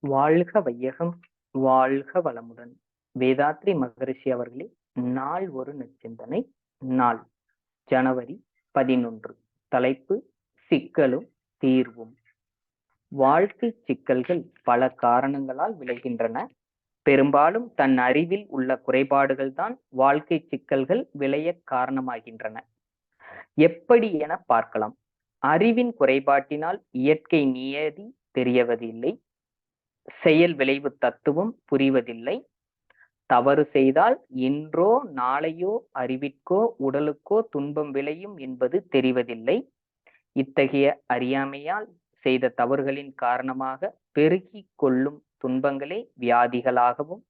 வாழ்க வையகம், வாழ்க வளமுடன். வேதாத்ரி மகரிஷி அவர்களே, நாள் ஒரு நற்சிந்தனை. நாள் ஜனவரி 11. தலைப்பு சிக்கலும் தீர்வும். வாழ்க்கை சிக்கல்கள் பல காரணங்களால் விளைகின்றன. பெரும்பாலும் தன் அறிவில் உள்ள குறைபாடுகள் தான் வாழ்க்கை சிக்கல்கள் விளைய காரணமாகின்றன. எப்படி என பார்க்கலாம். அறிவின் குறைபாட்டினால் இயற்கை நியதி தெரியவதில்லை, செயல் விளைவு தத்துவம் புரிவதில்லை. தவறு செய்தால் இன்றோ நாளையோ அறிவிற்கோ உடலுக்கோ துன்பம் விளையும் என்பது தெரிவதில்லை. இத்தகைய அறியாமையால் செய்த தவறுகளின் காரணமாக பெருகிக் கொள்ளும் துன்பங்களே வியாதிகளாகவும்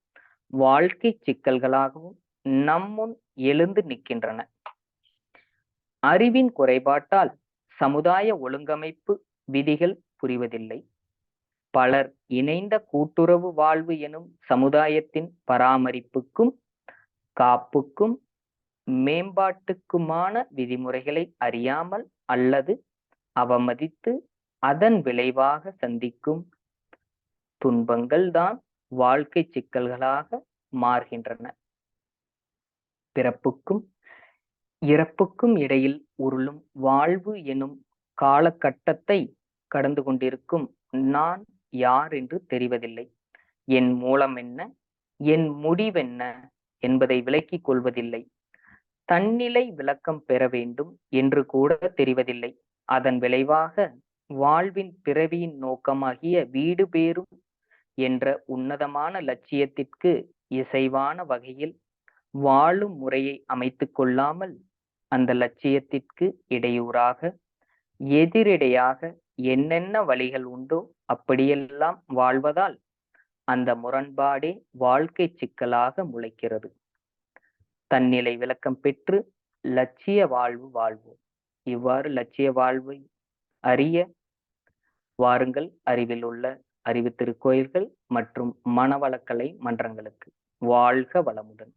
வாழ்க்கை சிக்கல்களாகவும் நம்முன் எழுந்து நிற்கின்றன. அறிவின் குறைபாட்டால் சமுதாய ஒழுங்கமைப்பு விதிகள் புரிவதில்லை. பலர் இணைந்த கூட்டுறவு வாழ்வு எனும் சமுதாயத்தின் பராமரிப்புக்கும் காப்புக்கும் மேம்பாட்டுக்குமான விதிமுறைகளை அறியாமல் அல்லது அவமதித்து அதன் விளைவாக சந்திக்கும் துன்பங்கள் தான் வாழ்க்கை சிக்கல்களாக மாறுகின்றன. பிறப்புக்கும் இறப்புக்கும் இடையில் உருளும் வாழ்வு எனும் காலகட்டத்தை கடந்து கொண்டிருக்கும் நான் யார் என்று தெரிவதில்லை. என் மூலம் என்ன, என் முடிவென்ன என்பதை விளக்கிக் கொள்வதில்லை. தன்னிலை விளக்கம் பெற வேண்டும் என்று கூட தெரிவதில்லை. அதன் விளைவாக வாழ்வின் பிறவியின் நோக்கமாகிய வீடு பேறும் என்ற உன்னதமான லட்சியத்திற்கு இசைவான வகையில் வாழும் முறையை அமைத்துக் கொள்ளாமல் அந்த லட்சியத்திற்கு இடையூறாக எதிரிடையாக என்னென்ன வழிகள் உண்டோ அப்படியெல்லாம் வாழ்வதால் அந்த முரண்பாடே வாழ்க்கை சிக்கலாக முளைக்கிறது. தன்னிலை விளக்கம் பெற்று லட்சிய வாழ்வு வாழ்வோம். இவ்வாறு லட்சிய வாழ்வை அறிய வாருங்கள் அறிவில் உள்ள அறிவு திருக்கோயில்கள் மற்றும் மனவளக்கலை மன்றங்களுக்கு. வாழ்க வளமுடன்.